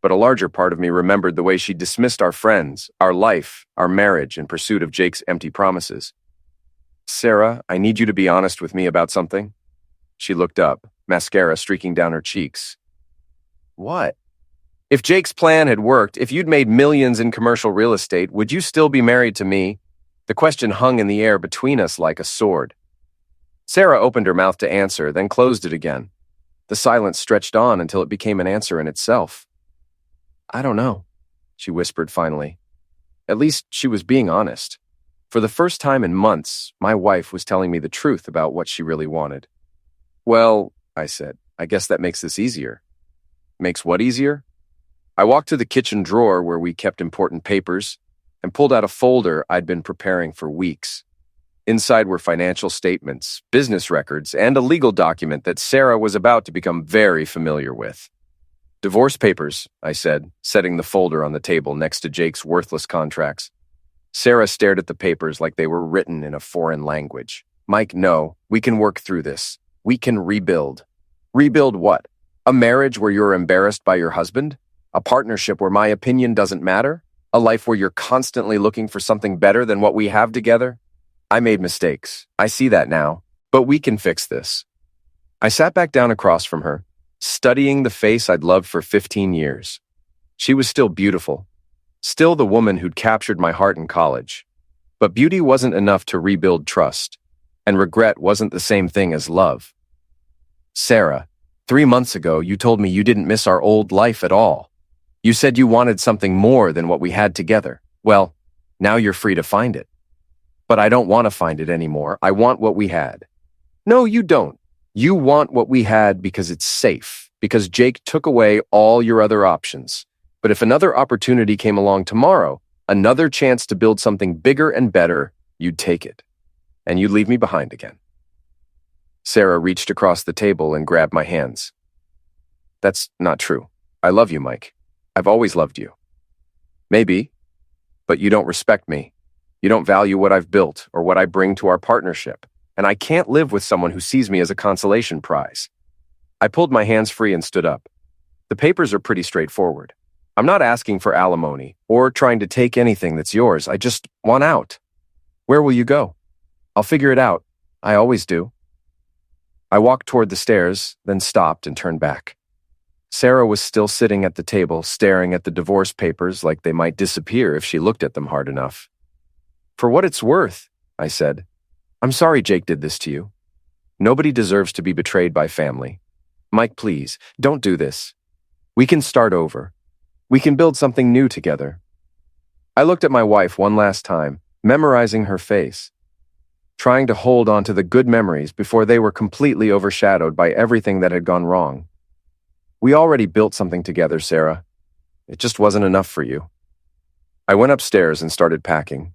But a larger part of me remembered the way she dismissed our friends, our life, our marriage in pursuit of Jake's empty promises. "Sarah, I need you to be honest with me about something." She looked up, mascara streaking down her cheeks. "What?" "If Jake's plan had worked, if you'd made millions in commercial real estate, would you still be married to me?" The question hung in the air between us like a sword. Sarah opened her mouth to answer, then closed it again. The silence stretched on until it became an answer in itself. "I don't know," she whispered finally. At least she was being honest. For the first time in months, my wife was telling me the truth about what she really wanted. "Well," I said, "I guess that makes this easier." "Makes what easier?" I walked to the kitchen drawer where we kept important papers and pulled out a folder I'd been preparing for weeks. Inside were financial statements, business records, and a legal document that Sarah was about to become very familiar with. "Divorce papers," I said, setting the folder on the table next to Jake's worthless contracts. Sarah stared at the papers like they were written in a foreign language. "Mike, no, we can work through this. We can rebuild." "Rebuild what? A marriage where you're embarrassed by your husband? A partnership where my opinion doesn't matter? A life where you're constantly looking for something better than what we have together? I made mistakes. I see that now. But we can fix this." I sat back down across from her, studying the face I'd loved for 15 years. She was still beautiful, still the woman who'd captured my heart in college. But beauty wasn't enough to rebuild trust, and regret wasn't the same thing as love. "Sarah, 3 months ago you told me you didn't miss our old life at all. You said you wanted something more than what we had together. Well, now you're free to find it." "But I don't want to find it anymore. I want what we had." "No, you don't. You want what we had because it's safe, because Jake took away all your other options. But if another opportunity came along tomorrow, another chance to build something bigger and better, you'd take it. And you'd leave me behind again." Sarah reached across the table and grabbed my hands. "That's not true. I love you, Mike. I've always loved you." "Maybe, but you don't respect me. You don't value what I've built or what I bring to our partnership, and I can't live with someone who sees me as a consolation prize." I pulled my hands free and stood up. "The papers are pretty straightforward. I'm not asking for alimony or trying to take anything that's yours. I just want out. Where will you go?" "I'll figure it out. I always do." I walked toward the stairs, then stopped and turned back. Sarah was still sitting at the table, staring at the divorce papers like they might disappear if she looked at them hard enough. "For what it's worth," I said, "I'm sorry Jake did this to you. Nobody deserves to be betrayed by family. Mike, please, don't do this. We can start over. We can build something new together." I looked at my wife one last time, memorizing her face, trying to hold on to the good memories before they were completely overshadowed by everything that had gone wrong. "We already built something together, Sarah. It just wasn't enough for you." I went upstairs and started packing.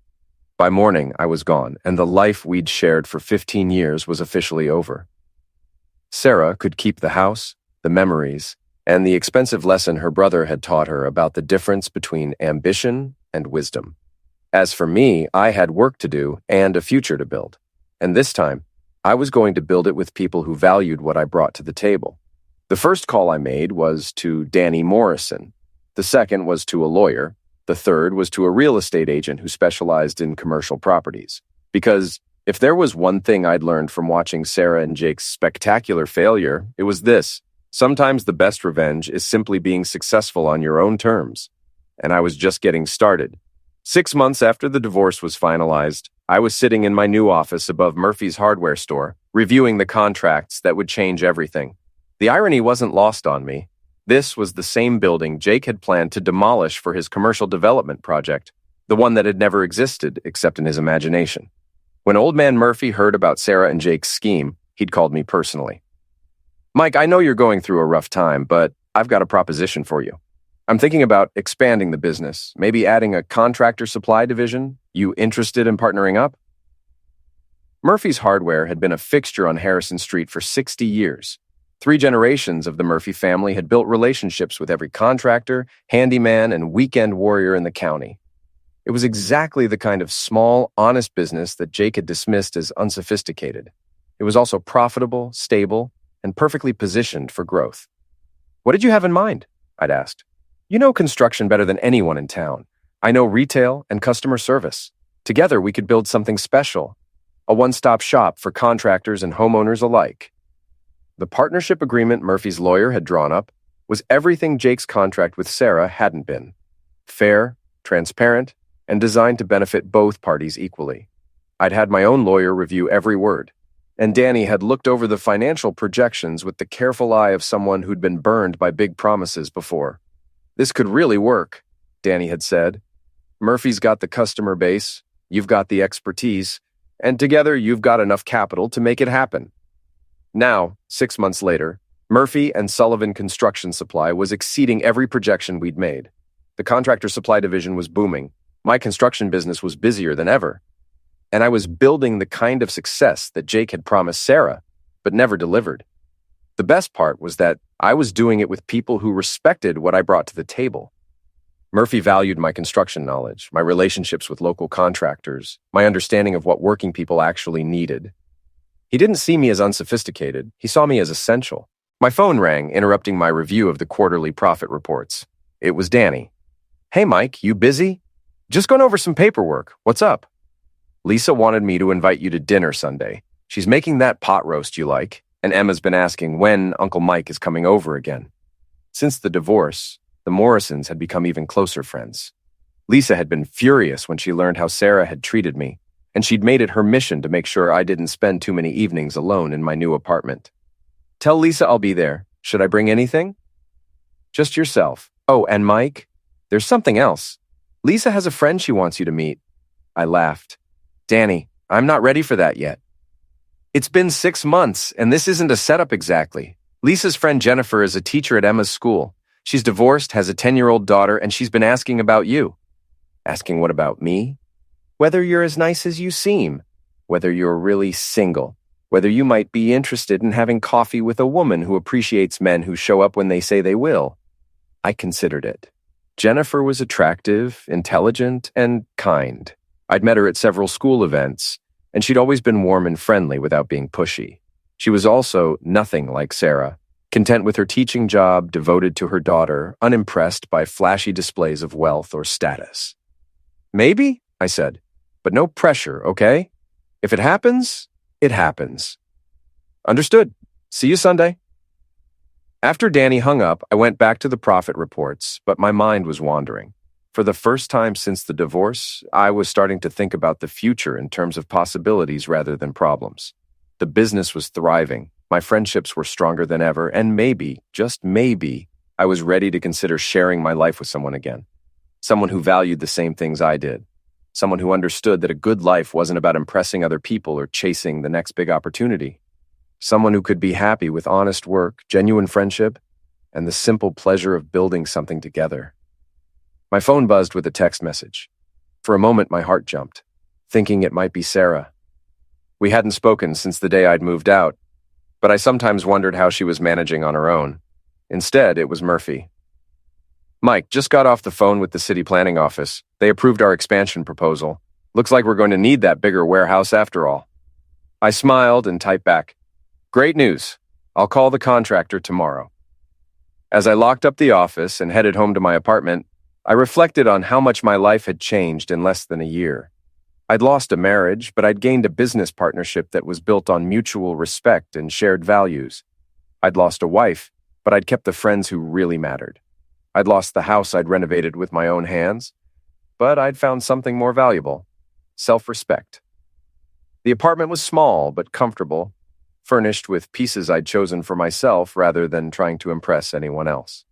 By morning, I was gone, and the life we'd shared for 15 years was officially over. Sarah could keep the house, the memories, and the expensive lesson her brother had taught her about the difference between ambition and wisdom. As for me, I had work to do and a future to build. And this time, I was going to build it with people who valued what I brought to the table. The first call I made was to Danny Morrison. The second was to a lawyer. The third was to a real estate agent who specialized in commercial properties. Because if there was one thing I'd learned from watching Sarah and Jake's spectacular failure, it was this: sometimes the best revenge is simply being successful on your own terms. And I was just getting started. 6 months after the divorce was finalized, I was sitting in my new office above Murphy's hardware store, reviewing the contracts that would change everything. The irony wasn't lost on me. This was the same building Jake had planned to demolish for his commercial development project, the one that had never existed except in his imagination. When Old Man Murphy heard about Sarah and Jake's scheme, he'd called me personally. "Mike, I know you're going through a rough time, but I've got a proposition for you. I'm thinking about expanding the business, maybe adding a contractor supply division. You interested in partnering up?" Murphy's Hardware had been a fixture on Harrison Street for 60 years. 3 generations of the Murphy family had built relationships with every contractor, handyman, and weekend warrior in the county. It was exactly the kind of small, honest business that Jake had dismissed as unsophisticated. It was also profitable, stable, and perfectly positioned for growth. "What did you have in mind?" I'd asked. "You know construction better than anyone in town. I know retail and customer service. Together we could build something special, a one-stop shop for contractors and homeowners alike." The partnership agreement Murphy's lawyer had drawn up was everything Jake's contract with Sarah hadn't been: fair, transparent, and designed to benefit both parties equally. I'd had my own lawyer review every word, and Danny had looked over the financial projections with the careful eye of someone who'd been burned by big promises before. "This could really work," Danny had said. "Murphy's got the customer base, you've got the expertise, and together you've got enough capital to make it happen." Now, 6 months later, Murphy and Sullivan Construction Supply was exceeding every projection we'd made. The contractor supply division was booming. My construction business was busier than ever. And I was building the kind of success that Jake had promised Sarah, but never delivered. The best part was that I was doing it with people who respected what I brought to the table. Murphy valued my construction knowledge, my relationships with local contractors, my understanding of what working people actually needed. He didn't see me as unsophisticated, he saw me as essential. My phone rang, interrupting my review of the quarterly profit reports. It was Danny. "Hey Mike, you busy? Just going over some paperwork. What's up?" "Lisa wanted me to invite you to dinner Sunday. She's making that pot roast you like, and Emma's been asking when Uncle Mike is coming over again." Since the divorce, the Morrisons had become even closer friends. Lisa had been furious when she learned how Sarah had treated me, and she'd made it her mission to make sure I didn't spend too many evenings alone in my new apartment. "Tell Lisa I'll be there. Should I bring anything?" "Just yourself. Oh, and Mike, there's something else. Lisa has a friend she wants you to meet." I laughed. "Danny, I'm not ready for that yet." "It's been 6 months, and this isn't a setup exactly. Lisa's friend Jennifer is a teacher at Emma's school. She's divorced, has a 10-year-old daughter, and she's been asking about you." "Asking what about me?" "Whether you're as nice as you seem, whether you're really single, whether you might be interested in having coffee with a woman who appreciates men who show up when they say they will." I considered it. Jennifer was attractive, intelligent, and kind. I'd met her at several school events, and she'd always been warm and friendly without being pushy. She was also nothing like Sarah, content with her teaching job, devoted to her daughter, unimpressed by flashy displays of wealth or status. "Maybe," I said, "but no pressure, okay? If it happens, it happens." "Understood. See you Sunday." After Danny hung up, I went back to the profit reports, but my mind was wandering. For the first time since the divorce, I was starting to think about the future in terms of possibilities rather than problems. The business was thriving, my friendships were stronger than ever, and maybe, just maybe, I was ready to consider sharing my life with someone again. Someone who valued the same things I did. Someone who understood that a good life wasn't about impressing other people or chasing the next big opportunity. Someone who could be happy with honest work, genuine friendship, and the simple pleasure of building something together. My phone buzzed with a text message. For a moment, my heart jumped, thinking it might be Sarah. We hadn't spoken since the day I'd moved out, but I sometimes wondered how she was managing on her own. Instead, it was Murphy. "Mike, just got off the phone with the city planning office. They approved our expansion proposal. Looks like we're going to need that bigger warehouse after all." I smiled and typed back, "Great news. I'll call the contractor tomorrow." As I locked up the office and headed home to my apartment, I reflected on how much my life had changed in less than a year. I'd lost a marriage, but I'd gained a business partnership that was built on mutual respect and shared values. I'd lost a wife, but I'd kept the friends who really mattered. I'd lost the house I'd renovated with my own hands, but I'd found something more valuable: self-respect. The apartment was small but comfortable, furnished with pieces I'd chosen for myself rather than trying to impress anyone else.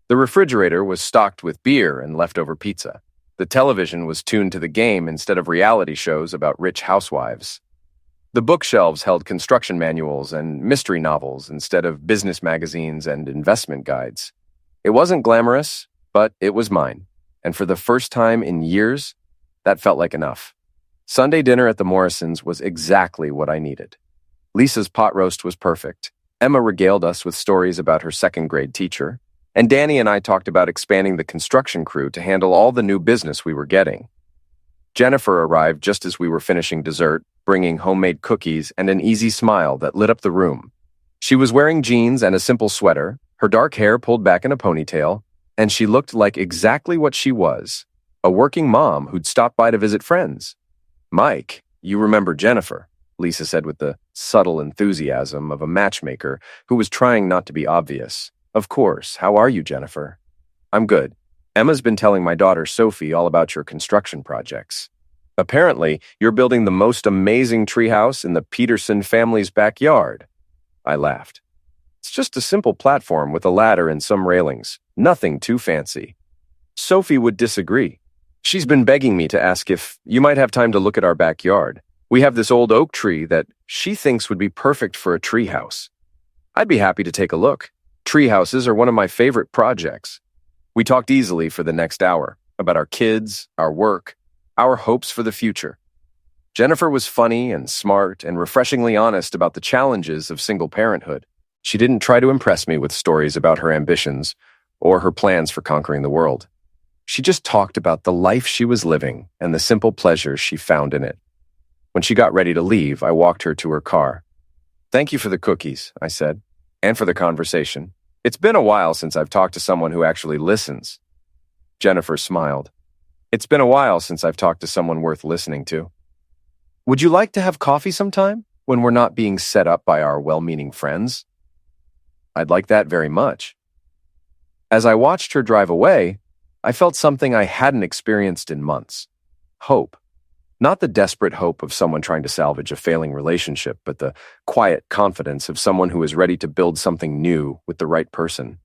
The refrigerator was stocked with beer and leftover pizza. The television was tuned to the game instead of reality shows about rich housewives. The bookshelves held construction manuals and mystery novels instead of business magazines and investment guides. It wasn't glamorous, but it was mine. And for the first time in years, that felt like enough. Sunday dinner at the Morrisons was exactly what I needed. Lisa's pot roast was perfect. Emma regaled us with stories about her second-grade teacher. And Danny and I talked about expanding the construction crew to handle all the new business we were getting. Jennifer arrived just as we were finishing dessert, bringing homemade cookies and an easy smile that lit up the room. She was wearing jeans and a simple sweater, her dark hair pulled back in a ponytail, and she looked like exactly what she was, a working mom who'd stopped by to visit friends. "Mike, you remember Jennifer," Lisa said with the subtle enthusiasm of a matchmaker who was trying not to be obvious. "Of course. How are you, Jennifer?" "I'm good. Emma's been telling my daughter Sophie all about your construction projects. Apparently, you're building the most amazing treehouse in the Peterson family's backyard." I laughed. "It's just a simple platform with a ladder and some railings. Nothing too fancy." Sophie would disagree. "She's been begging me to ask if you might have time to look at our backyard. We have this old oak tree that she thinks would be perfect for a treehouse." "I'd be happy to take a look. Treehouses are one of my favorite projects." We talked easily for the next hour about our kids, our work, our hopes for the future. Jennifer was funny and smart and refreshingly honest about the challenges of single parenthood. She didn't try to impress me with stories about her ambitions or her plans for conquering the world. She just talked about the life she was living and the simple pleasures she found in it. When she got ready to leave, I walked her to her car. "Thank you for the cookies," I said, "and for the conversation. It's been a while since I've talked to someone who actually listens." Jennifer smiled. "It's been a while since I've talked to someone worth listening to. Would you like to have coffee sometime when we're not being set up by our well-meaning friends?" "I'd like that very much." As I watched her drive away, I felt something I hadn't experienced in months. Hope. Not the desperate hope of someone trying to salvage a failing relationship, but the quiet confidence of someone who is ready to build something new with the right person.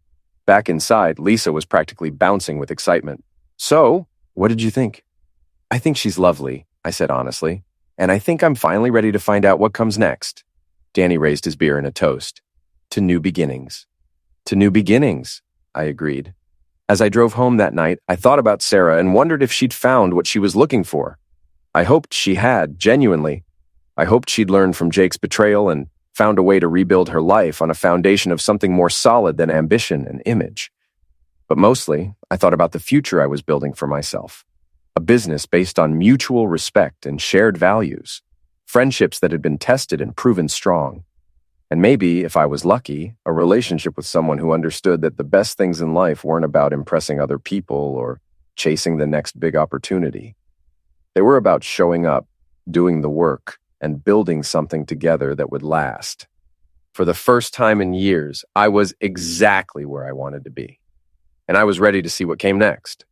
Back inside, Lisa was practically bouncing with excitement. "So, what did you think?" "I think she's lovely," I said honestly, "and I think I'm finally ready to find out what comes next." Danny raised his beer in a toast. "To new beginnings." "To new beginnings," I agreed. As I drove home that night, I thought about Sarah and wondered if she'd found what she was looking for. I hoped she had, genuinely. I hoped she'd learned from Jake's betrayal and found a way to rebuild her life on a foundation of something more solid than ambition and image. But mostly, I thought about the future I was building for myself. A business based on mutual respect and shared values. Friendships that had been tested and proven strong. And maybe, if I was lucky, a relationship with someone who understood that the best things in life weren't about impressing other people or chasing the next big opportunity. They were about showing up, doing the work, and building something together that would last. For the first time in years, I was exactly where I wanted to be. And I was ready to see what came next.